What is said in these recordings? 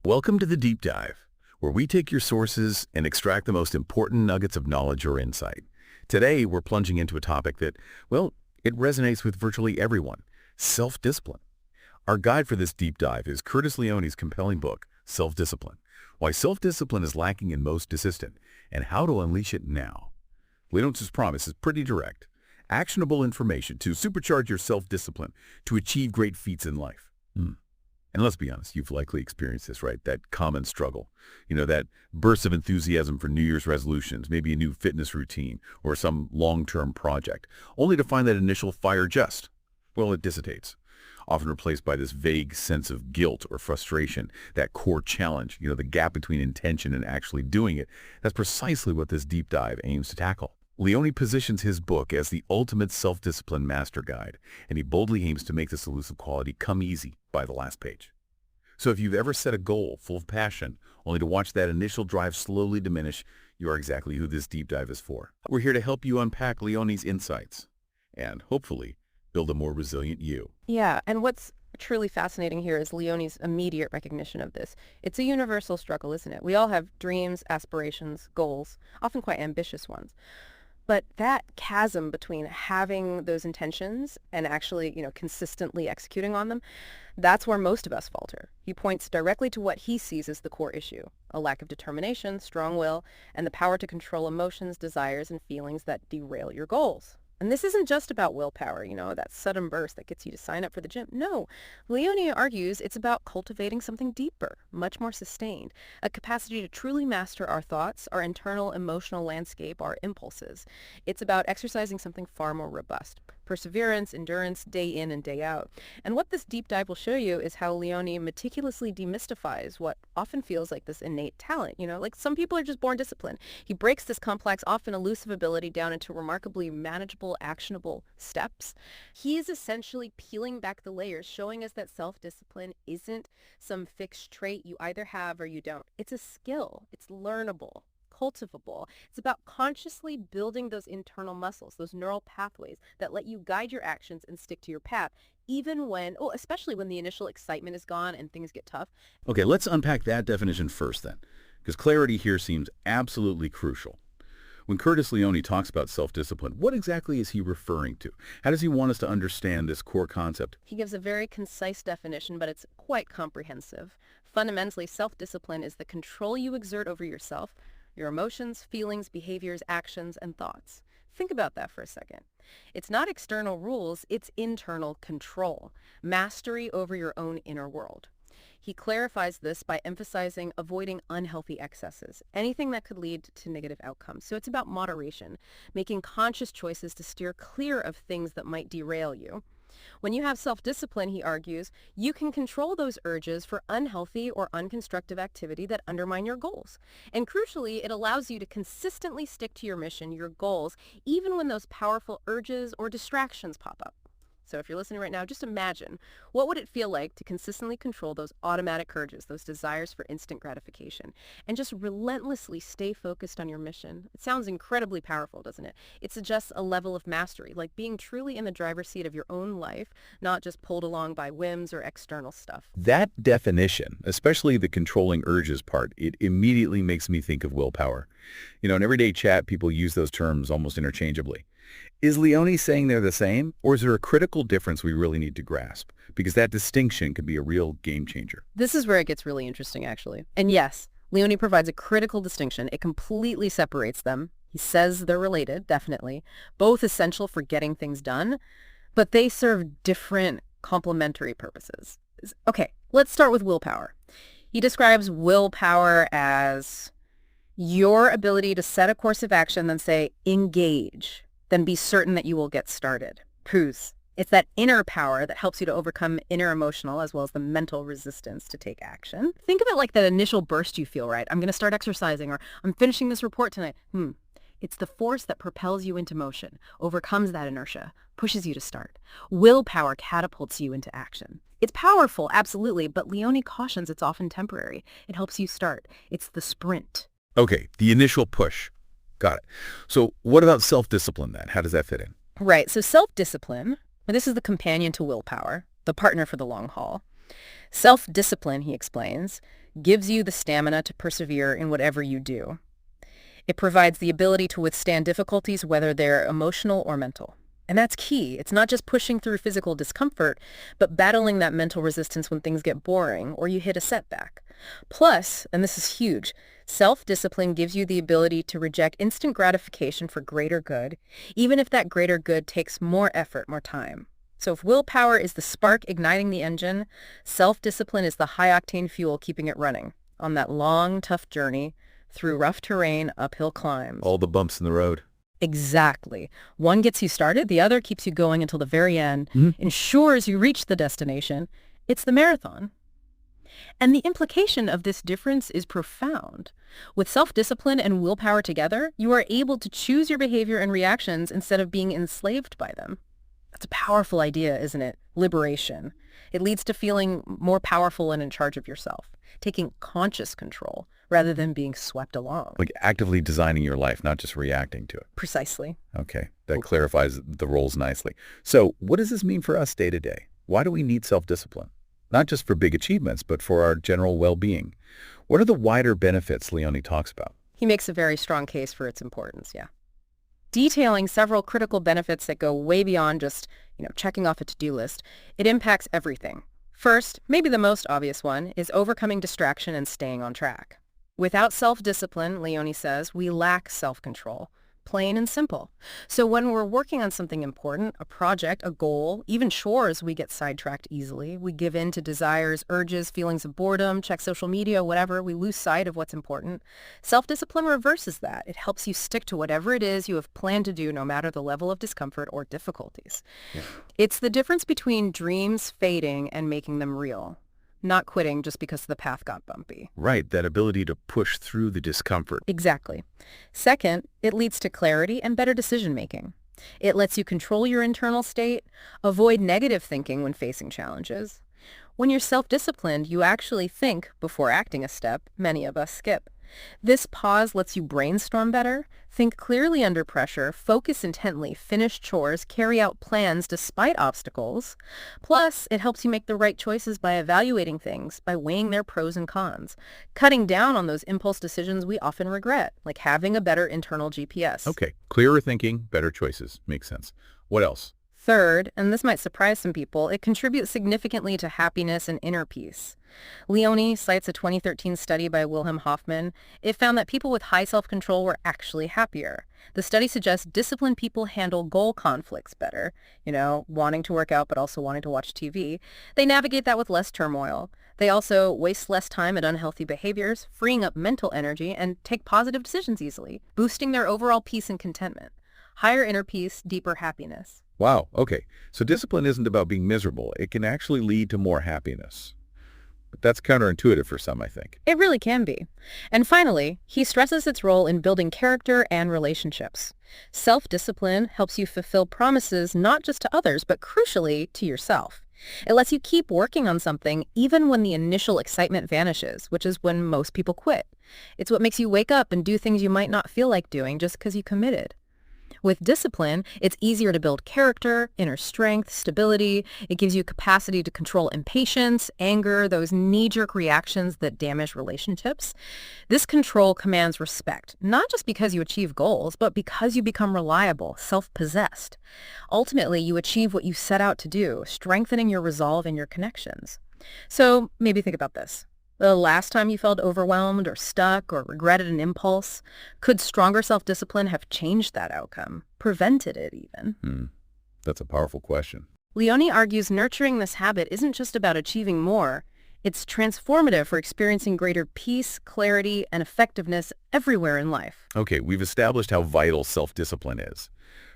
Welcome to the Deep Dive, where we take your sources and extract the most important nuggets of knowledge or insight. Today, we're plunging into a topic that, well, it resonates with virtually everyone: self-discipline. Our guide for this deep dive is Curtis Leone's compelling book, Self-Discipline: Why Self-Discipline is Lacking in Most Assistant, and How to Unleash It Now. Leone's promise is pretty direct: actionable information to supercharge your self-discipline to achieve great feats in life. And let's be honest, you've likely experienced this, right? That common struggle. That burst of enthusiasm for New Year's resolutions, maybe a new fitness routine, or some long-term project, only to find that initial fire it dissipates, often replaced by this vague sense of guilt or frustration, that core challenge, the gap between intention and actually doing it. That's precisely what this deep dive aims to tackle. Leone positions his book as the ultimate self-discipline master guide, and he boldly aims to make this elusive quality come easy by the last page. So if you've ever set a goal full of passion, only to watch that initial drive slowly diminish, you are exactly who this deep dive is for. We're here to help you unpack Leone's insights and, hopefully, build a more resilient you. Yeah, and what's truly fascinating here is Leone's immediate recognition of this. It's a universal struggle, isn't it? We all have dreams, aspirations, goals, often quite ambitious ones. But that chasm between having those intentions and actually, consistently executing on them, that's where most of us falter. He points directly to what he sees as the core issue: a lack of determination, strong will, and the power to control emotions, desires, and feelings that derail your goals. And this isn't just about willpower, that sudden burst that gets you to sign up for the gym. No, Leone argues it's about cultivating something deeper, much more sustained, a capacity to truly master our thoughts, our internal emotional landscape, our impulses. It's about exercising something far more robust: perseverance, endurance, day in and day out. And what this deep dive will show you is how Leone meticulously demystifies what often feels like this innate talent. Like some people are just born disciplined. He breaks this complex, often elusive ability down into remarkably manageable, actionable steps. He is essentially peeling back the layers, showing us that self-discipline isn't some fixed trait you either have or you don't. It's a skill. It's learnable, cultivable. It's about consciously building those internal muscles, those neural pathways that let you guide your actions and stick to your path, especially when the initial excitement is gone and things get tough. Okay, let's unpack that definition first then, because clarity here seems absolutely crucial. When Curtis Leone talks about self-discipline, what exactly is he referring to? How does he want us to understand this core concept? He gives a very concise definition, but it's quite comprehensive. Fundamentally, self-discipline is the control you exert over yourself, your emotions, feelings, behaviors, actions, and thoughts. Think about that for a second. It's not external rules, it's internal control, mastery over your own inner world. He clarifies this by emphasizing avoiding unhealthy excesses, anything that could lead to negative outcomes. So it's about moderation, making conscious choices to steer clear of things that might derail you. When you have self-discipline, he argues, you can control those urges for unhealthy or unconstructive activity that undermine your goals. And crucially, it allows you to consistently stick to your mission, your goals, even when those powerful urges or distractions pop up. So if you're listening right now, just imagine, what would it feel like to consistently control those automatic urges, those desires for instant gratification, and just relentlessly stay focused on your mission? It sounds incredibly powerful, doesn't it? It suggests a level of mastery, like being truly in the driver's seat of your own life, not just pulled along by whims or external stuff. That definition, especially the controlling urges part, it immediately makes me think of willpower. In everyday chat, people use those terms almost interchangeably. Is Leone saying they're the same, or is there a critical difference we really need to grasp? Because that distinction could be a real game changer. This is where it gets really interesting, actually. And yes, Leone provides a critical distinction. It completely separates them. He says they're related, definitely, both essential for getting things done, but they serve different complementary purposes. Okay, let's start with willpower. He describes willpower as your ability to set a course of action, then say, engage, then be certain that you will get started. Pause. It's that inner power that helps you to overcome inner emotional as well as the mental resistance to take action. Think of it like that initial burst you feel, right? I'm going to start exercising, or I'm finishing this report tonight. It's the force that propels you into motion, overcomes that inertia, pushes you to start. Willpower catapults you into action. It's powerful, absolutely, but Leone cautions it's often temporary. It helps you start. It's the sprint. Okay, the initial push. Got it. So what about self-discipline then? How does that fit in? Right, so self-discipline, this is the companion to willpower, the partner for the long haul. Self-discipline, he explains, gives you the stamina to persevere in whatever you do. It provides the ability to withstand difficulties, whether they're emotional or mental. And that's key. It's not just pushing through physical discomfort, but battling that mental resistance when things get boring or you hit a setback. Plus, and this is huge, self-discipline gives you the ability to reject instant gratification for greater good, even if that greater good takes more effort, more time. So if willpower is the spark igniting the engine, self-discipline is the high-octane fuel keeping it running on that long, tough journey through rough terrain, uphill climbs. All the bumps in the road. Exactly. One gets you started, the other keeps you going until the very end, ensures you reach the destination. It's the marathon. And the implication of this difference is profound. With self-discipline and willpower together, you are able to choose your behavior and reactions instead of being enslaved by them. That's a powerful idea, isn't it? Liberation. It leads to feeling more powerful and in charge of yourself, taking conscious control rather than being swept along. Like actively designing your life, not just reacting to it. Precisely. Okay, that clarifies the roles nicely. So what does this mean for us day to day? Why do we need self-discipline? Not just for big achievements, but for our general well-being. What are the wider benefits Leone talks about? He makes a very strong case for its importance, yeah. Detailing several critical benefits that go way beyond just, checking off a to-do list, it impacts everything. First, maybe the most obvious one, is overcoming distraction and staying on track. Without self-discipline, Leone says, we lack self-control. Plain and simple. So when we're working on something important, a project, a goal, even chores, we get sidetracked easily. We give in to desires, urges, feelings of boredom, check social media, whatever. We lose sight of what's important. Self-discipline reverses that. It helps you stick to whatever it is you have planned to do, no matter the level of discomfort or difficulties. Yeah. It's the difference between dreams fading and making them real. Not quitting just because the path got bumpy. Right, that ability to push through the discomfort. Exactly. Second, it leads to clarity and better decision-making. It lets you control your internal state, avoid negative thinking when facing challenges. When you're self-disciplined, you actually think before acting a step many of us skip. This pause lets you brainstorm better, think clearly under pressure, focus intently, finish chores, carry out plans despite obstacles. Plus, it helps you make the right choices by evaluating things, by weighing their pros and cons, cutting down on those impulse decisions we often regret, like having a better internal GPS. Okay, clearer thinking, better choices. Makes sense. What else? Third, and this might surprise some people, it contributes significantly to happiness and inner peace. Leone cites a 2013 study by Wilhelm Hoffman. It found that people with high self-control were actually happier. The study suggests disciplined people handle goal conflicts better, wanting to work out but also wanting to watch TV. They navigate that with less turmoil. They also waste less time at unhealthy behaviors, freeing up mental energy, and take positive decisions easily, boosting their overall peace and contentment. Higher inner peace, deeper happiness. Wow, okay. So discipline isn't about being miserable. It can actually lead to more happiness. But that's counterintuitive for some, I think. It really can be. And finally, he stresses its role in building character and relationships. Self-discipline helps you fulfill promises not just to others, but crucially to yourself. It lets you keep working on something even when the initial excitement vanishes, which is when most people quit. It's what makes you wake up and do things you might not feel like doing just because you committed. With discipline, it's easier to build character, inner strength, stability. It gives you capacity to control impatience, anger, those knee-jerk reactions that damage relationships. This control commands respect, not just because you achieve goals, but because you become reliable, self-possessed. Ultimately, you achieve what you set out to do, strengthening your resolve and your connections. So maybe think about this. The last time you felt overwhelmed or stuck or regretted an impulse, could stronger self-discipline have changed that outcome, prevented it even? That's a powerful question. Leone argues nurturing this habit isn't just about achieving more. It's transformative for experiencing greater peace, clarity, and effectiveness everywhere in life. Okay, we've established how vital self-discipline is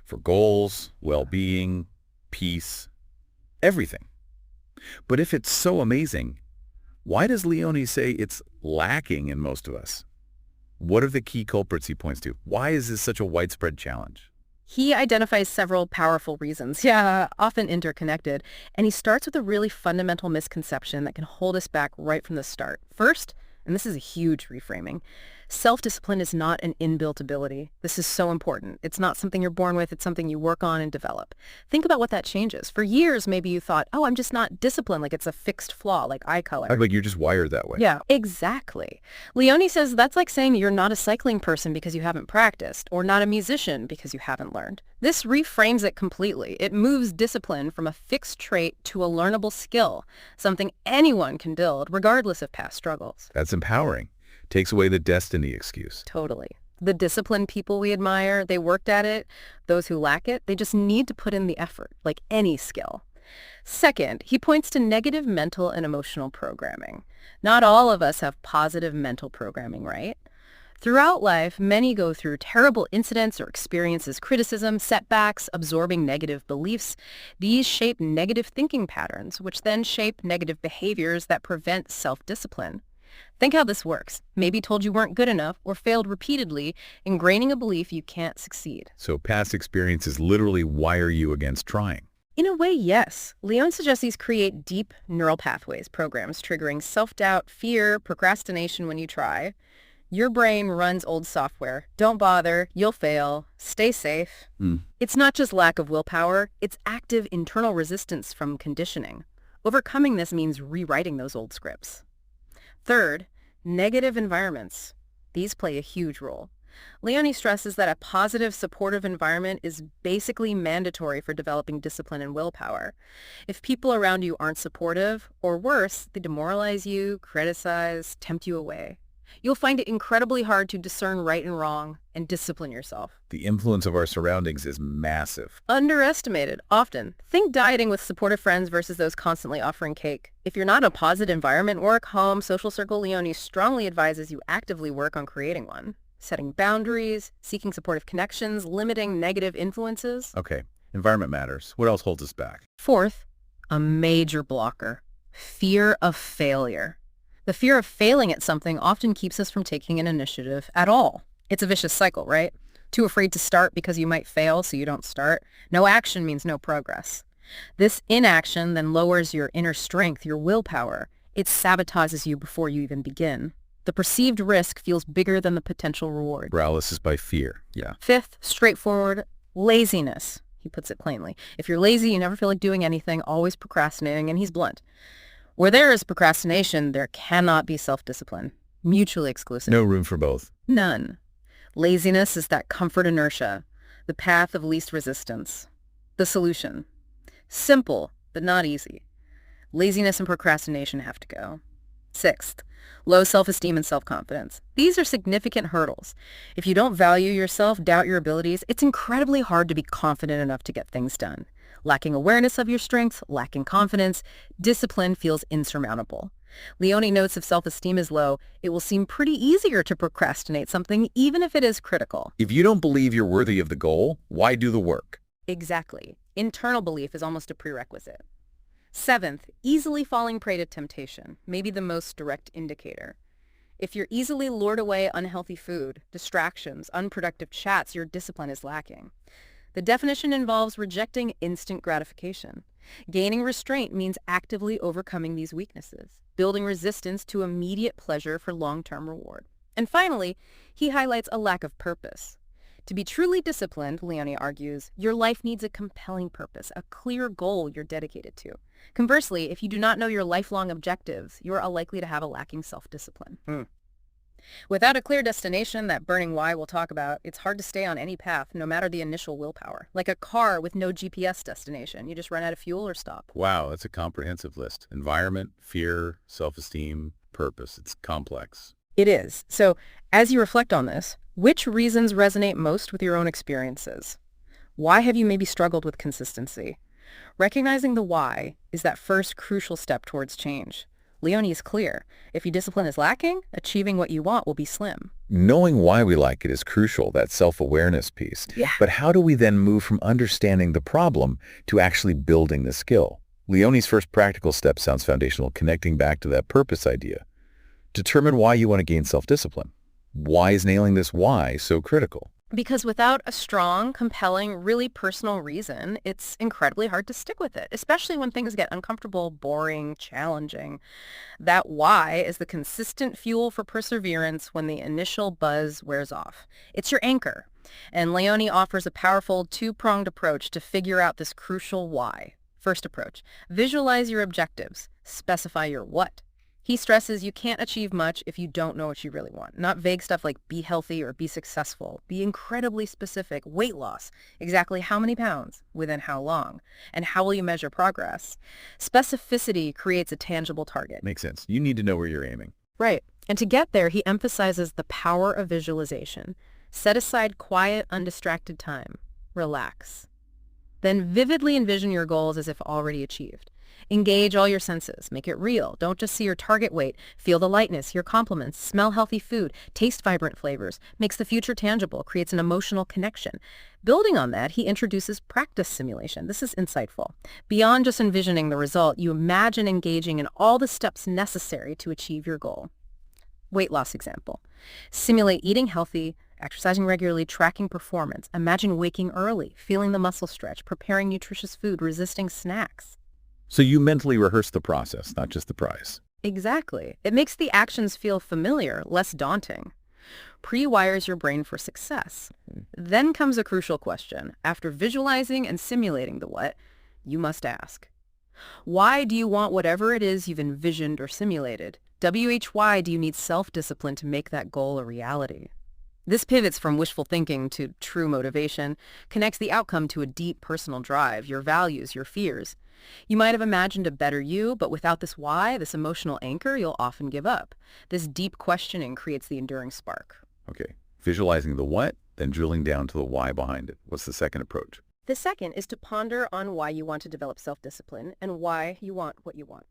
for goals, well-being, peace, everything. But if it's so amazing, why does Leone say it's lacking in most of us? What are the key culprits he points to? Why is this such a widespread challenge? He identifies several powerful reasons, often interconnected, and he starts with a really fundamental misconception that can hold us back right from the start. First, And this is a huge reframing. Self-discipline is not an inbuilt ability. This is so important. It's not something you're born with. It's something you work on and develop. Think about what that changes. For years, maybe you thought, oh, I'm just not disciplined, like it's a fixed flaw, like eye color. Like you're just wired that way. Yeah, exactly. Leone says that's like saying you're not a cycling person because you haven't practiced, or not a musician because you haven't learned. This reframes it completely. It moves discipline from a fixed trait to a learnable skill, something anyone can build, regardless of past struggles. That's empowering. Takes away the destiny excuse. Totally. The disciplined people we admire, they worked at it. Those who lack it, they just need to put in the effort, like any skill. Second, he points to negative mental and emotional programming. Not all of us have positive mental programming, right? Throughout life, many go through terrible incidents or experiences criticism, setbacks, absorbing negative beliefs. These shape negative thinking patterns, which then shape negative behaviors that prevent self-discipline. Think how this works. Maybe told you weren't good enough or failed repeatedly, ingraining a belief you can't succeed. So past experiences literally wire you against trying. In a way, yes. Leone suggests these create deep neural pathways, programs triggering self-doubt, fear, procrastination when you try. Your brain runs old software. Don't bother. You'll fail. Stay safe. It's not just lack of willpower. It's active internal resistance from conditioning. Overcoming this means rewriting those old scripts. Third, negative environments. These play a huge role. Leone stresses that a positive, supportive environment is basically mandatory for developing discipline and willpower. If people around you aren't supportive, or worse, they demoralize you, criticize, tempt you away, you'll find it incredibly hard to discern right and wrong and discipline yourself. The influence of our surroundings is massive. Underestimated, often. Think dieting with supportive friends versus those constantly offering cake. If you're not in a positive environment, work, home, social circle, Leone strongly advises you actively work on creating one. Setting boundaries, seeking supportive connections, limiting negative influences. Okay, environment matters. What else holds us back? Fourth, a major blocker, fear of failure. The fear of failing at something often keeps us from taking an initiative at all. It's a vicious cycle, right? Too afraid to start because you might fail, so you don't start. No action means no progress. This inaction then lowers your inner strength, your willpower. It sabotages you before you even begin. The perceived risk feels bigger than the potential reward. Paralysis by fear. Yeah. Fifth, straightforward, laziness. He puts it plainly. If you're lazy, you never feel like doing anything, always procrastinating, and he's blunt. Where there is procrastination, there cannot be self-discipline. Mutually exclusive. No room for both. None. Laziness is that comfort inertia, the path of least resistance. The solution. Simple, but not easy. Laziness and procrastination have to go. Sixth, low self-esteem and self-confidence. These are significant hurdles. If you don't value yourself, doubt your abilities, it's incredibly hard to be confident enough to get things done. Lacking awareness of your strengths, lacking confidence, discipline feels insurmountable. Leone notes if self-esteem is low, it will seem pretty easier to procrastinate something, even if it is critical. If you don't believe you're worthy of the goal, why do the work? Exactly. Internal belief is almost a prerequisite. Seventh, easily falling prey to temptation, maybe the most direct indicator. If you're easily lured away unhealthy food, distractions, unproductive chats, your discipline is lacking. The definition involves rejecting instant gratification. Gaining restraint means actively overcoming these weaknesses, building resistance to immediate pleasure for long-term reward. And finally, he highlights a lack of purpose. To be truly disciplined, Leone argues, your life needs a compelling purpose, a clear goal you're dedicated to. Conversely, if you do not know your lifelong objectives, you are likely to have a lacking self-discipline. Without a clear destination, that burning why we'll talk about, it's hard to stay on any path, no matter the initial willpower. Like a car with no GPS destination. You just run out of fuel or stop. Wow, that's a comprehensive list. Environment, fear, self-esteem, purpose. It's complex. It is. So, as you reflect on this, which reasons resonate most with your own experiences? Why have you maybe struggled with consistency? Recognizing the why is that first crucial step towards change. Leone is clear. If your discipline is lacking, achieving what you want will be slim. Knowing why we like it is crucial, that self-awareness piece. Yeah. But how do we then move from understanding the problem to actually building the skill? Leone's first practical step sounds foundational, connecting back to that purpose idea. Determine why you want to gain self-discipline. Why is nailing this why so critical? Because without a strong, compelling, really personal reason, it's incredibly hard to stick with it, especially when things get uncomfortable, boring, challenging. That why is the consistent fuel for perseverance when the initial buzz wears off. It's your anchor. And Leone offers a powerful two-pronged approach to figure out this crucial why. First approach, visualize your objectives. Specify your what. He stresses you can't achieve much if you don't know what you really want. Not vague stuff like be healthy or be successful. Be incredibly specific. Weight loss. Exactly how many pounds? Within how long? And how will you measure progress? Specificity creates a tangible target. Makes sense. You need to know where you're aiming. Right. And to get there, he emphasizes the power of visualization. Set aside quiet, undistracted time. Relax. Then vividly envision your goals as if already achieved. Engage all your senses. Make it real. Don't just see your target weight. Feel the lightness, your compliments. Smell healthy food. Taste vibrant flavors. Makes the future tangible. Creates an emotional connection. Building on that, he introduces practice simulation. This is insightful. Beyond just envisioning the result, you imagine engaging in all the steps necessary to achieve your goal. Weight loss example. Simulate eating healthy, exercising regularly, tracking performance. Imagine waking early, feeling the muscle stretch, preparing nutritious food, resisting snacks. So you mentally rehearse the process, not just the prize. Exactly. It makes the actions feel familiar, less daunting. Pre-wires your brain for success. Then comes a crucial question. After visualizing and simulating the what, you must ask, why do you want whatever it is you've envisioned or simulated? Why do you need self-discipline to make that goal a reality? This pivots from wishful thinking to true motivation, connects the outcome to a deep personal drive, your values, your fears. You might have imagined a better you, but without this why, this emotional anchor, you'll often give up. This deep questioning creates the enduring spark. Okay, visualizing the what, then drilling down to the why behind it. What's the second approach? The second is to ponder on why you want to develop self-discipline and why you want what you want.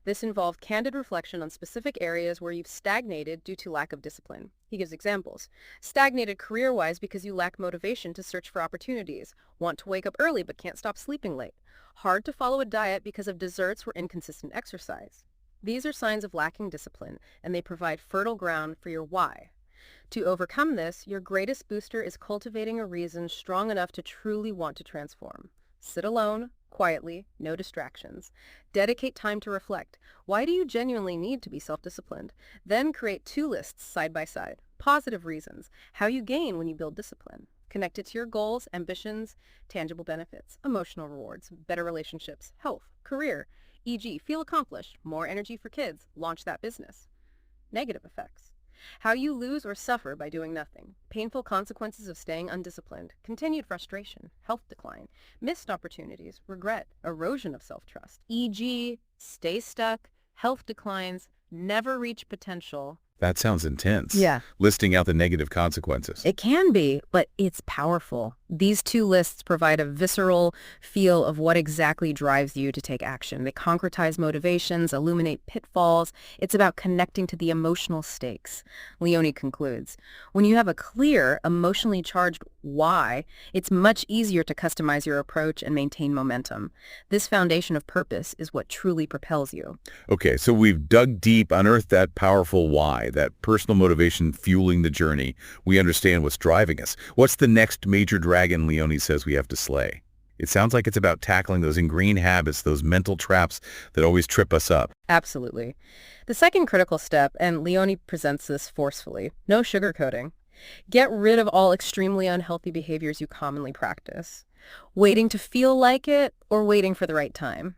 This involves candid reflection on specific areas where you've stagnated due to lack of discipline. He gives examples. Stagnated career-wise because you lack motivation to search for opportunities. Want to wake up early but can't stop sleeping late. Hard to follow a diet because of desserts or inconsistent exercise. These are signs of lacking discipline, and they provide fertile ground for your why. To overcome this, your greatest booster is cultivating a reason strong enough to truly want to transform. Sit alone, quietly, no distractions. Dedicate time to reflect. Why do you genuinely need to be self-disciplined? Then create two lists side by side. Positive reasons. How you gain when you build discipline. Connect it to your goals, ambitions, tangible benefits, emotional rewards, better relationships, health, career, e.g. feel accomplished, more energy for kids, launch that business. Negative effects. How you lose or suffer by doing nothing. Painful consequences of staying undisciplined. Continued frustration. Health decline. Missed opportunities. Regret. Erosion of self-trust. E.g. stay stuck. Health declines. Never reach potential. That sounds intense. Yeah. Listing out the negative consequences. It can be, but it's powerful. These two lists provide a visceral feel of what exactly drives you to take action. They concretize motivations, illuminate pitfalls. It's about connecting to the emotional stakes. Leone concludes, when you have a clear, emotionally charged why, it's much easier to customize your approach and maintain momentum. This foundation of purpose is what truly propels you. Okay, so we've dug deep, unearthed that powerful why, that personal motivation fueling the journey. We understand what's driving us. What's the next major dragon Leone says we have to slay? It sounds like it's about tackling those ingrained habits, those mental traps that always trip us up. Absolutely. The second critical step, and Leone presents this forcefully, no sugarcoating. Get rid of all extremely unhealthy behaviors you commonly practice. Waiting to feel like it or waiting for the right time.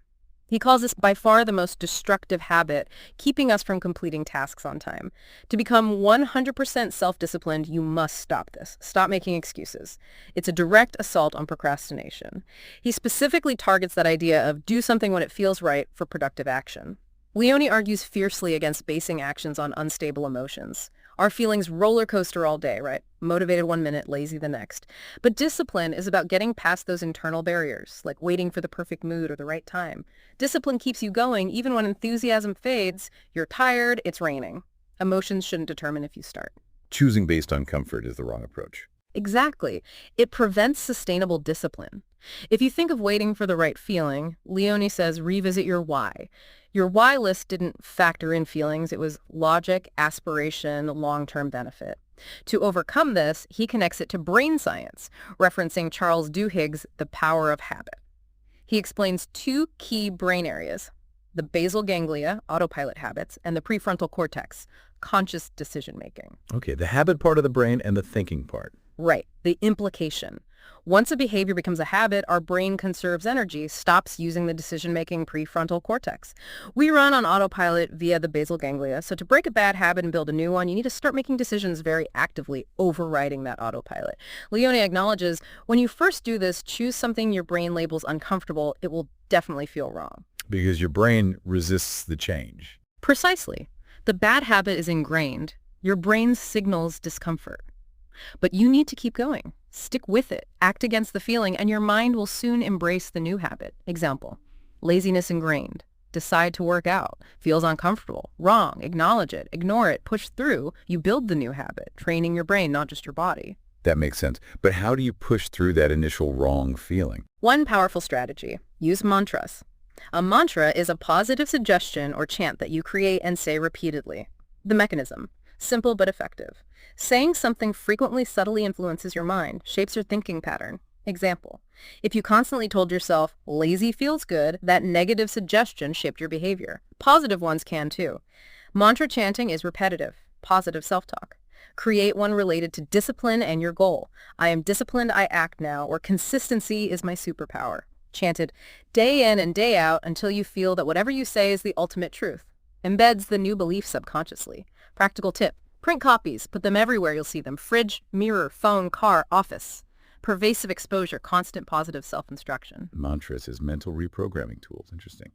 He calls this by far the most destructive habit, keeping us from completing tasks on time. To become 100% self-disciplined, you must stop this. Stop making excuses. It's a direct assault on procrastination. He specifically targets that idea of do something when it feels right for productive action. Leone argues fiercely against basing actions on unstable emotions. Our feelings roller coaster all day, right? Motivated one minute, lazy the next. But discipline is about getting past those internal barriers, like waiting for the perfect mood or the right time. Discipline keeps you going even when enthusiasm fades, you're tired, it's raining. Emotions shouldn't determine if you start. Choosing based on comfort is the wrong approach. Exactly. It prevents sustainable discipline. If you think of waiting for the right feeling, Leone says revisit your why. Your why list didn't factor in feelings. It was logic, aspiration, long-term benefit. To overcome this, he connects it to brain science, referencing Charles Duhigg's The Power of Habit. He explains two key brain areas, the basal ganglia, autopilot habits, and the prefrontal cortex, conscious decision-making. Okay, the habit part of the brain and the thinking part. Right, the implication. Once a behavior becomes a habit, our brain conserves energy, stops using the decision-making prefrontal cortex. We run on autopilot via the basal ganglia, so to break a bad habit and build a new one, you need to start making decisions very actively, overriding that autopilot. Leone acknowledges, when you first do this, choose something your brain labels uncomfortable, it will definitely feel wrong. Because your brain resists the change. Precisely. The bad habit is ingrained. Your brain signals discomfort. But you need to keep going. Stick with it. Act against the feeling, and your mind will soon embrace the new habit. Example, laziness ingrained. Decide to work out. Feels uncomfortable. Wrong. Acknowledge it. Ignore it. Push through. You build the new habit, training your brain, not just your body. That makes sense. But how do you push through that initial wrong feeling? One powerful strategy. Use mantras. A mantra is a positive suggestion or chant that you create and say repeatedly. The mechanism. Simple but effective. Saying something frequently subtly influences your mind, shapes your thinking pattern. Example, if you constantly told yourself, lazy feels good, that negative suggestion shaped your behavior. Positive ones can too. Mantra chanting is repetitive, positive self-talk. Create one related to discipline and your goal. I am disciplined, I act now, or consistency is my superpower. Chanted day in and day out until you feel that whatever you say is the ultimate truth. Embeds the new belief subconsciously. Practical tip. Print copies. Put them everywhere you'll see them. Fridge, mirror, phone, car, office. Pervasive exposure, constant positive self-instruction. Mantras as mental reprogramming tools. Interesting.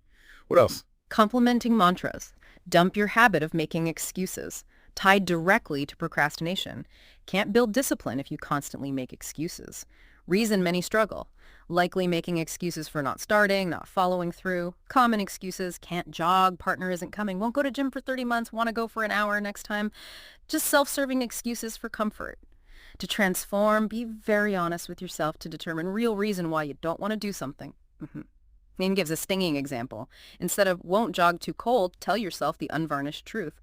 What else? Complementing mantras. Dump your habit of making excuses. Tied directly to procrastination. Can't build discipline if you constantly make excuses. Reason many struggle. Likely making excuses for not starting, not following through. Common excuses, can't jog, partner isn't coming, won't go to gym for 30 months, want to go for an hour next time. Just self-serving excuses for comfort. To transform, be very honest with yourself to determine real reason why you don't want to do something. Then gives a stinging example. Instead of won't jog too cold, tell yourself the unvarnished truth.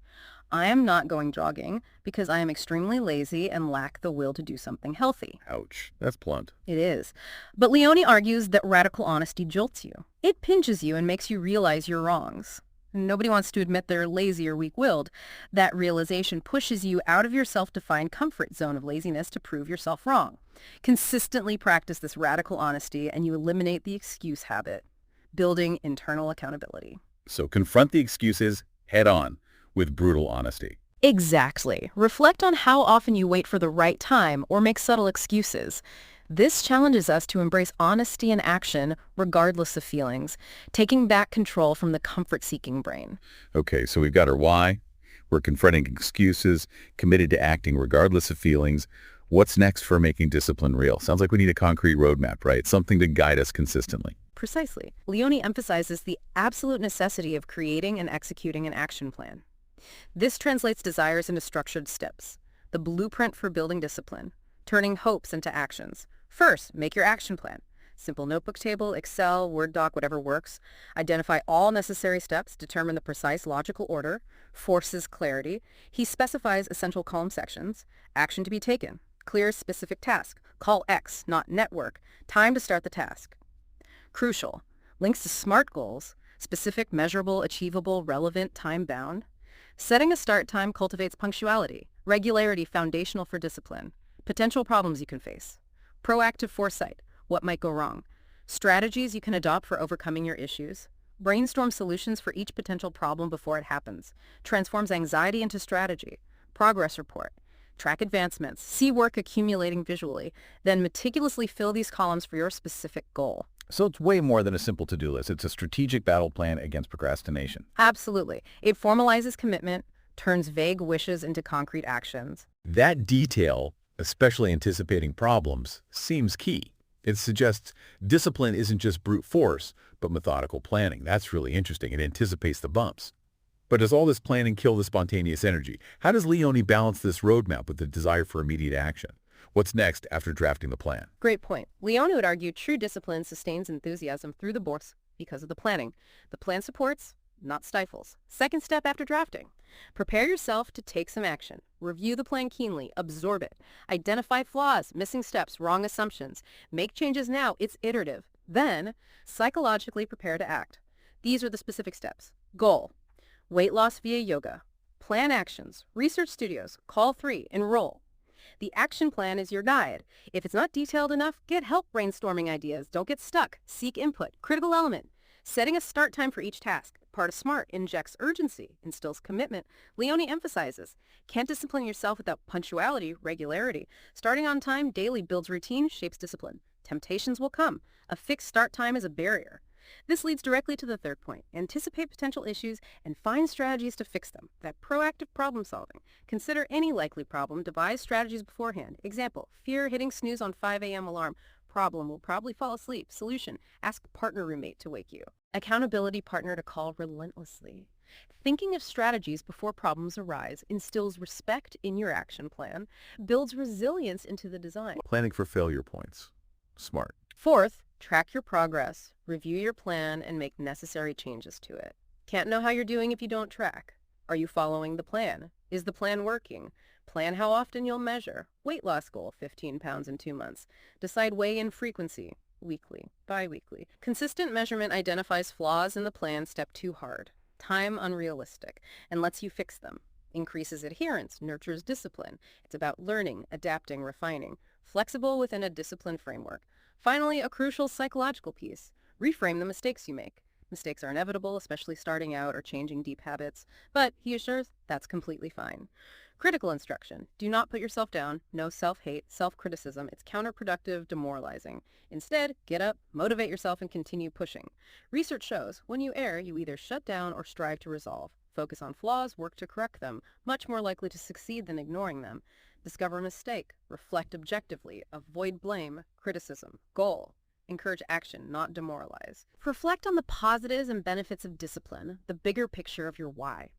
I am not going jogging because I am extremely lazy and lack the will to do something healthy. Ouch. That's blunt. It is. But Leone argues that radical honesty jolts you. It pinches you and makes you realize your wrongs. Nobody wants to admit they're lazy or weak-willed. That realization pushes you out of your self-defined comfort zone of laziness to prove yourself wrong. Consistently practice this radical honesty and you eliminate the excuse habit, building internal accountability. So confront the excuses head on with brutal honesty. Exactly. Reflect on how often you wait for the right time or make subtle excuses. This challenges us to embrace honesty in action regardless of feelings, taking back control from the comfort-seeking brain. Okay, so we've got our why. We're confronting excuses, committed to acting regardless of feelings. What's next for making discipline real? Sounds like we need a concrete roadmap, right? Something to guide us consistently. Precisely. Leone emphasizes the absolute necessity of creating and executing an action plan. This translates desires into structured steps, the blueprint for building discipline, turning hopes into actions. First, make your action plan. Simple notebook table, Excel, Word doc, whatever works. Identify all necessary steps, determine the precise logical order, forces clarity. He specifies essential column sections, action to be taken, clear specific task, call X, not network, time to start the task. Crucial, links to SMART goals, specific, measurable, achievable, relevant, time-bound. Setting a start time cultivates punctuality, regularity foundational for discipline, potential problems you can face, proactive foresight, what might go wrong, strategies you can adopt for overcoming your issues, brainstorm solutions for each potential problem before it happens, transforms anxiety into strategy, progress report, track advancements, see work accumulating visually, then meticulously fill these columns for your specific goal. So it's way more than a simple to-do list. It's a strategic battle plan against procrastination. Absolutely. It formalizes commitment, turns vague wishes into concrete actions. That detail, especially anticipating problems, seems key. It suggests discipline isn't just brute force, but methodical planning. That's really interesting. It anticipates the bumps. But does all this planning kill the spontaneous energy? How does Leone balance this roadmap with the desire for immediate action? What's next after drafting the plan? Great point. Leone would argue true discipline sustains enthusiasm through the course because of the planning. The plan supports, not stifles. Second step after drafting. Prepare yourself to take some action. Review the plan keenly. Absorb it. Identify flaws, missing steps, wrong assumptions. Make changes now. It's iterative. Then, psychologically prepare to act. These are the specific steps. Goal: weight loss via yoga. Plan actions. Research studios. Call 3. Enroll. The action plan is your guide. If it's not detailed enough, get help brainstorming ideas. Don't get stuck. Seek input. Critical element: setting a start time for each task. Part of SMART: injects urgency, instills commitment. Leone emphasizes, can't discipline yourself without punctuality, regularity. Starting on time daily builds routine, shapes discipline. Temptations will come. A fixed start time is a barrier. This leads directly to the third point. Anticipate potential issues and find strategies to fix them. That proactive problem solving. Consider any likely problem. Devise strategies beforehand. Example: fear hitting snooze on 5 a.m. alarm. Problem: will probably fall asleep. Solution: ask partner roommate to wake you. Accountability partner to call relentlessly. Thinking of strategies before problems arise instills respect in your action plan, builds resilience into the design. Planning for failure points. Smart. Fourth, track your progress, review your plan, and make necessary changes to it. Can't know how you're doing if you don't track. Are you following the plan? Is the plan working? Plan how often you'll measure. Weight loss goal: 15 pounds in 2 months. Decide weigh-in frequency: weekly, bi-weekly. Consistent measurement identifies flaws in the plan. Step 2 hard. Time unrealistic and lets you fix them. Increases adherence, nurtures discipline. It's about learning, adapting, refining. Flexible within a disciplined framework. Finally, a crucial psychological piece. Reframe the mistakes you make. Mistakes are inevitable, especially starting out or changing deep habits, but he assures that's completely fine. Critical instruction: do not put yourself down. No self-hate, self-criticism. It's counterproductive, demoralizing. Instead, get up, motivate yourself, and continue pushing. Research shows when you err, you either shut down or strive to resolve. Focus on flaws, work to correct them. Much more likely to succeed than ignoring them. Discover a mistake. Reflect objectively. Avoid blame, criticism. Goal: encourage action, not demoralize. Reflect on the positives and benefits of discipline, the bigger picture of your why.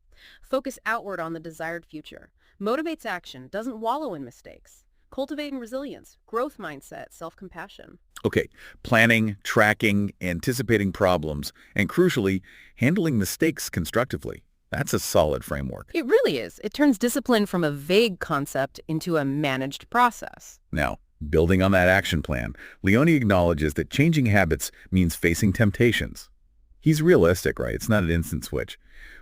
Focus outward on the desired future. Motivates action, doesn't wallow in mistakes. Cultivating resilience, growth mindset, self-compassion. Okay, planning, tracking, anticipating problems, and crucially, handling mistakes constructively. That's a solid framework. It really is. It turns discipline from a vague concept into a managed process. Now, building on that action plan, Leone acknowledges that changing habits means facing temptations. He's realistic, right? It's not an instant switch.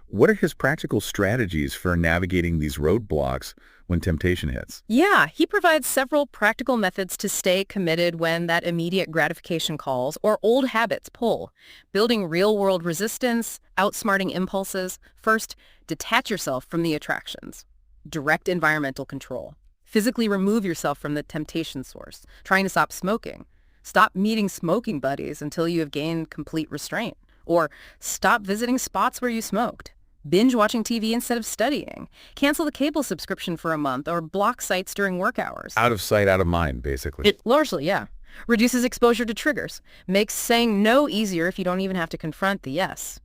What are his practical strategies for navigating these roadblocks when temptation hits? Yeah, he provides several practical methods to stay committed when that immediate gratification calls or old habits pull. Building real-world resistance, outsmarting impulses. First, detach yourself from the attractions. Direct environmental control. Physically remove yourself from the temptation source. Trying to stop smoking. Stop meeting smoking buddies until you have gained complete restraint. Or stop visiting spots where you smoked. Binge watching TV instead of studying. Cancel the cable subscription for a month or block sites during work hours. Out of sight, out of mind, basically. Largely, yeah. Reduces exposure to triggers. Makes saying no easier if you don't even have to confront the yes.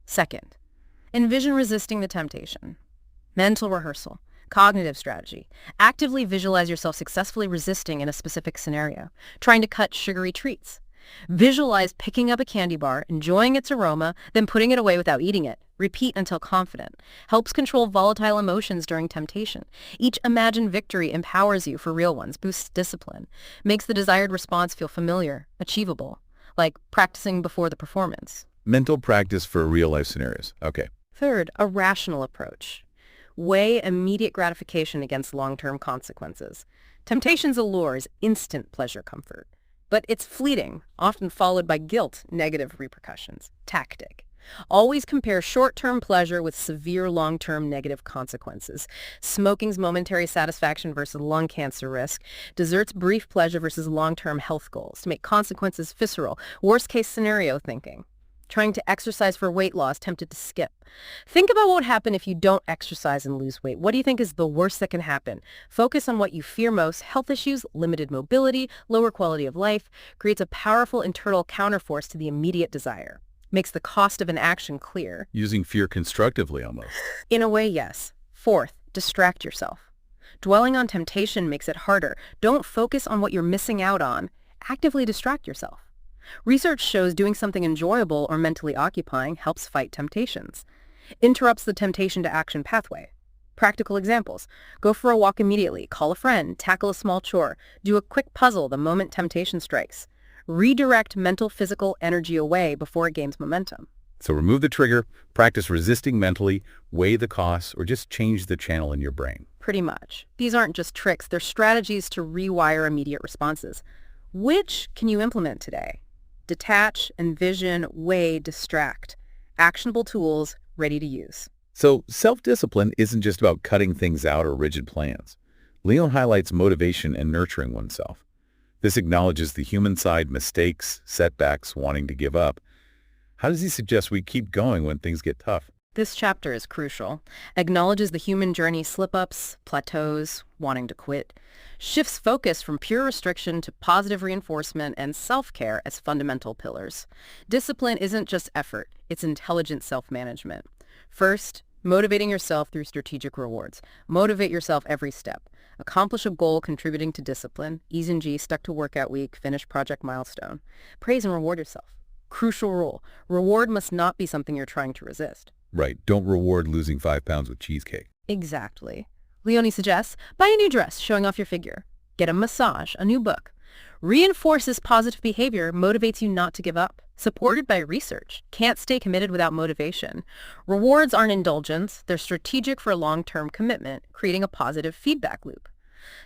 Second, envision resisting the temptation. Mental rehearsal. Cognitive strategy. Actively visualize yourself successfully resisting in a specific scenario. Trying to cut sugary treats. Visualize picking up a candy bar, enjoying its aroma, then putting it away without eating it. Repeat until confident. Helps control volatile emotions during temptation. Each imagined victory empowers you for real ones, boosts discipline, makes the desired response feel familiar, achievable, like practicing before the performance. Mental practice for real-life scenarios. Okay. Third, a rational approach. Weigh immediate gratification against long-term consequences. Temptation's allure is instant pleasure comfort. But it's fleeting, often followed by guilt, negative repercussions. Tactic. Always compare short-term pleasure with severe long-term negative consequences. Smoking's momentary satisfaction versus lung cancer risk. Dessert's brief pleasure versus long-term health goals to make consequences visceral. Worst-case scenario thinking. Trying to exercise for weight loss, tempted to skip. Think about what would happen if you don't exercise and lose weight. What do you think is the worst that can happen? Focus on what you fear most. Health issues, limited mobility, lower quality of life. Creates a powerful internal counterforce to the immediate desire. Makes the cost of an action clear. Using fear constructively almost. In a way, yes. Fourth, distract yourself. Dwelling on temptation makes it harder. Don't focus on what you're missing out on. Actively distract yourself. Research shows doing something enjoyable or mentally occupying helps fight temptations. Interrupts the temptation to action pathway. Practical examples. Go for a walk immediately, call a friend, tackle a small chore, do a quick puzzle the moment temptation strikes. Redirect mental physical energy away before it gains momentum. So remove the trigger, practice resisting mentally, weigh the costs, or just change the channel in your brain. Pretty much. These aren't just tricks, they're strategies to rewire immediate responses. Which can you implement today? Detach, envision, weigh, distract. Actionable tools ready to use. So self-discipline isn't just about cutting things out or rigid plans. Leone highlights motivation and nurturing oneself. This acknowledges the human side, mistakes, setbacks, wanting to give up. How does he suggest we keep going when things get tough? This chapter is crucial. Acknowledges the human journey slip-ups, plateaus, wanting to quit. Shifts focus from pure restriction to positive reinforcement and self-care as fundamental pillars. Discipline isn't just effort, it's intelligent self-management. First, motivating yourself through strategic rewards. Motivate yourself every step. Accomplish a goal contributing to discipline. E's and G, stuck to workout week, finish project milestone. Praise and reward yourself. Crucial rule. Reward must not be something you're trying to resist. Right, don't reward losing 5 pounds with cheesecake. Exactly. Leone suggests, buy a new dress, showing off your figure. Get a massage, a new book. Reinforces positive behavior, motivates you not to give up. Supported by research. Can't stay committed without motivation. Rewards aren't indulgence, they're strategic for long-term commitment, creating a positive feedback loop.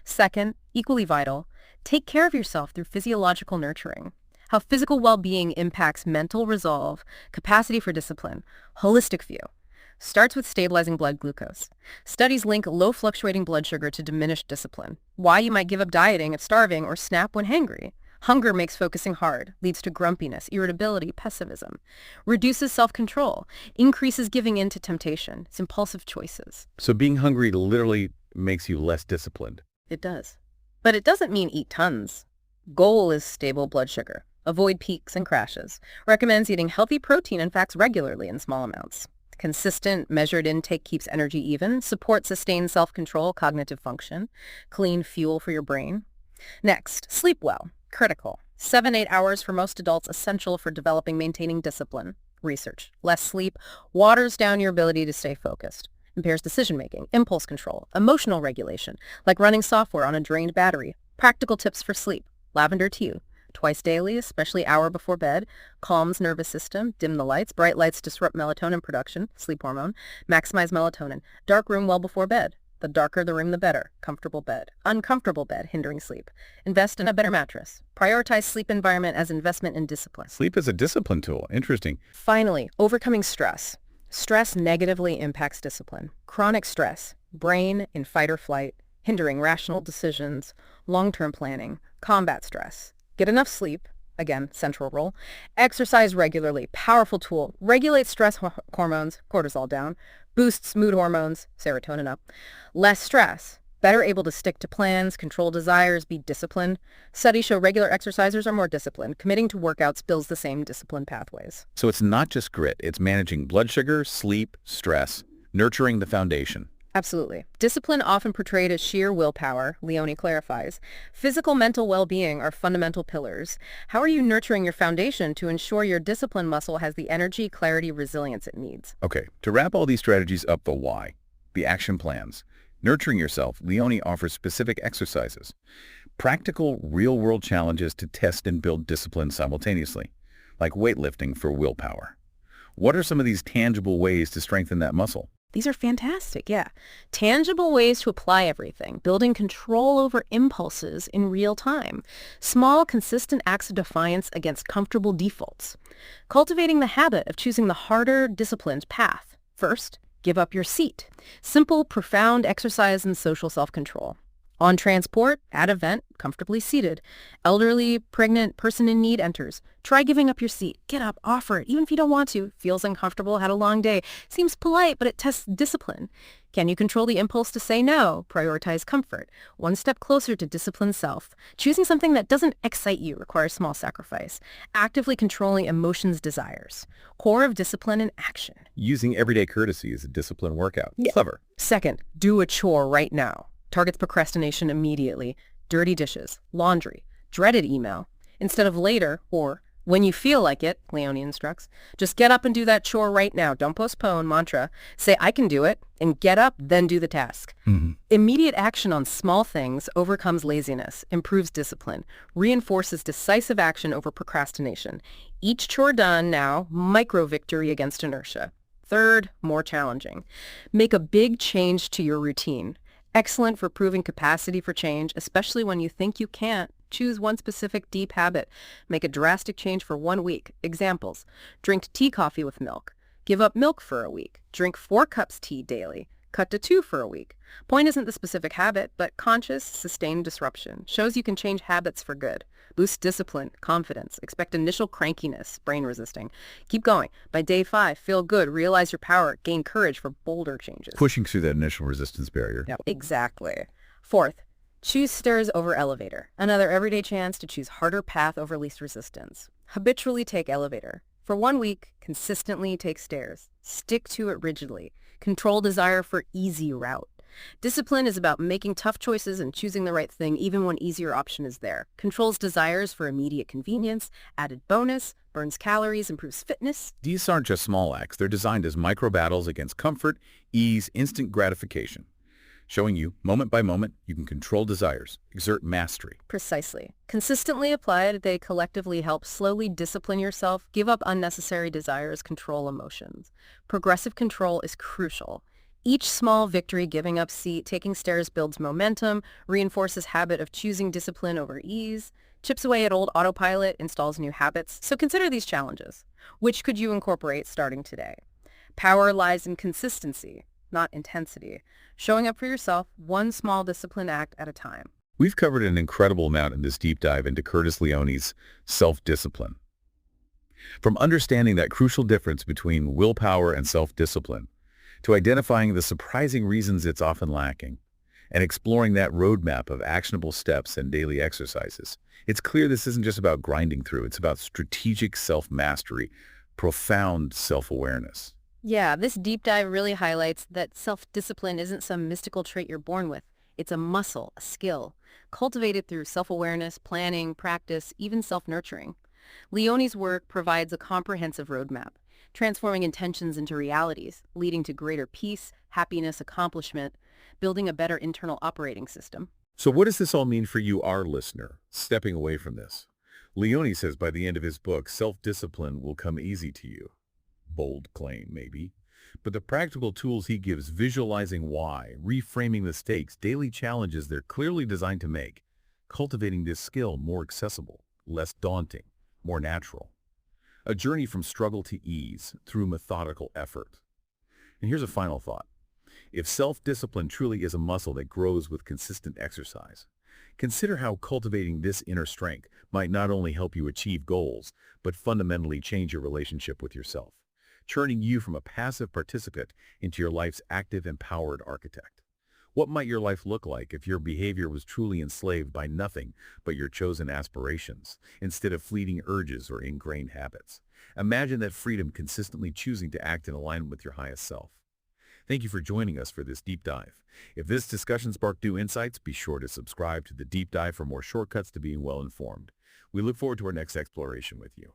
Second, equally vital, take care of yourself through physiological nurturing. How physical well-being impacts mental resolve, capacity for discipline, holistic view. Starts with stabilizing blood glucose. Studies link low fluctuating blood sugar to diminished discipline. Why you might give up dieting if starving or snap when hangry. Hunger makes focusing hard, leads to grumpiness, irritability, pessimism. Reduces self-control, increases giving in to temptation, it's impulsive choices. So being hungry literally makes you less disciplined. It does. But it doesn't mean eat tons. Goal is stable blood sugar. Avoid peaks and crashes. Recommends eating healthy protein and fats regularly in small amounts. Consistent, measured intake keeps energy even, supports sustained self-control, cognitive function, clean fuel for your brain. Next, sleep well. Critical. 7-8 hours for most adults, essential for developing, maintaining discipline. Research. Less sleep waters down your ability to stay focused. Impairs decision-making, impulse control, emotional regulation, like running software on a drained battery. Practical tips for sleep. Lavender tea. Twice daily, especially hour before bed, calms nervous system, dim the lights, bright lights disrupt melatonin production, sleep hormone, maximize melatonin, dark room well before bed. The darker the room, the better. Comfortable bed. Uncomfortable bed, hindering sleep. Invest in a better mattress. Prioritize sleep environment as investment in discipline. Sleep is a discipline tool. Interesting. Finally, overcoming stress. Stress negatively impacts discipline. Chronic stress, brain in fight or flight, hindering rational decisions, long-term planning, combat stress. Get enough sleep, again, central role. Exercise regularly, powerful tool. Regulates stress hormones, cortisol down. Boosts mood hormones, serotonin up. Less stress, better able to stick to plans, control desires, be disciplined. Studies show regular exercisers are more disciplined. Committing to workouts builds the same discipline pathways. So it's not just grit. It's managing blood sugar, sleep, stress, nurturing the foundation. Absolutely. Discipline often portrayed as sheer willpower, Leone clarifies. Physical, mental well-being are fundamental pillars. How are you nurturing your foundation to ensure your discipline muscle has the energy, clarity, resilience it needs? Okay, to wrap all these strategies up, the why, the action plans. Nurturing yourself, Leone offers specific exercises, practical, real-world challenges to test and build discipline simultaneously, like weightlifting for willpower. What are some of these tangible ways to strengthen that muscle? These are fantastic, yeah. Tangible ways to apply everything, building control over impulses in real time. Small, consistent acts of defiance against comfortable defaults. Cultivating the habit of choosing the harder, disciplined path. First, give up your seat. Simple, profound exercise and social self-control. On transport, at event, comfortably seated. Elderly, pregnant, person in need enters. Try giving up your seat. Get up, offer it, even if you don't want to. Feels uncomfortable, had a long day. Seems polite, but it tests discipline. Can you control the impulse to say no? Prioritize comfort. One step closer to disciplined self. Choosing something that doesn't excite you requires small sacrifice. Actively controlling emotions' desires. Core of discipline in action. Using everyday courtesy as a discipline workout. Yeah. Clever. Second, do a chore right now. Targets procrastination immediately. Dirty dishes, laundry, dreaded email. Instead of later or When you feel like it, Leone instructs, just get up and do that chore right now. Don't postpone, mantra. Say, I can do it, and get up, then do the task. Immediate action on small things overcomes laziness, improves discipline, reinforces decisive action over procrastination. Each chore done now, micro-victory against inertia. Third, more challenging. Make a big change to your routine. Excellent for proving capacity for change, especially when you think you can't. Choose one specific deep habit. Make a drastic change for 1 week. Examples: drink coffee with milk. Give up milk for a week. Drink 4 cups tea daily. Cut to 2 for a week. Point isn't the specific habit, but conscious, sustained disruption. Shows you can change habits for good. Boost discipline, confidence. Expect initial crankiness, brain resisting. Keep going. By day 5, feel good, realize your power, gain courage for bolder changes. Pushing through that initial resistance barrier. Yep, exactly. Fourth, choose stairs over elevator. Another everyday chance to choose harder path over least resistance. Habitually take elevator. For 1 week, consistently take stairs. Stick to it rigidly. Control desire for easy route. Discipline is about making tough choices and choosing the right thing even when easier option is there. Controls desires for immediate convenience, added bonus, burns calories, improves fitness. These aren't just small acts. They're designed as micro battles against comfort, ease, instant gratification. Showing you, moment by moment, you can control desires, exert mastery. Precisely. Consistently applied, they collectively help slowly discipline yourself, give up unnecessary desires, control emotions. Progressive control is crucial. Each small victory, giving up seat, taking stairs, builds momentum, reinforces habit of choosing discipline over ease, chips away at old autopilot, installs new habits. So consider these challenges. Which could you incorporate starting today? Power lies in consistency, not intensity. Showing up for yourself, one small discipline act at a time. We've covered an incredible amount in this deep dive into Curtis Leone's self-discipline. From understanding that crucial difference between willpower and self-discipline, to identifying the surprising reasons it's often lacking, and exploring that roadmap of actionable steps and daily exercises. It's clear this isn't just about grinding through, it's about strategic self-mastery, profound self-awareness. Yeah, this deep dive really highlights that self-discipline isn't some mystical trait you're born with. It's a muscle, a skill, cultivated through self-awareness, planning, practice, even self-nurturing. Leone's work provides a comprehensive roadmap, transforming intentions into realities, leading to greater peace, happiness, accomplishment, building a better internal operating system. So what does this all mean for you, our listener, stepping away from this? Leone says by the end of his book, self-discipline will come easy to you. Bold claim, maybe. But the practical tools he gives, visualizing why, reframing the stakes, daily challenges they're clearly designed to make cultivating this skill more accessible, less daunting, more natural. A journey from struggle to ease through methodical effort. And here's a final thought. If self-discipline truly is a muscle that grows with consistent exercise, consider how cultivating this inner strength might not only help you achieve goals, but fundamentally change your relationship with yourself, turning you from a passive participant into your life's active, empowered architect. What might your life look like if your behavior was truly enslaved by nothing but your chosen aspirations, instead of fleeting urges or ingrained habits? Imagine that freedom, consistently choosing to act in alignment with your highest self. Thank you for joining us for this deep dive. If this discussion sparked new insights, be sure to subscribe to the deep dive for more shortcuts to being well informed. We look forward to our next exploration with you.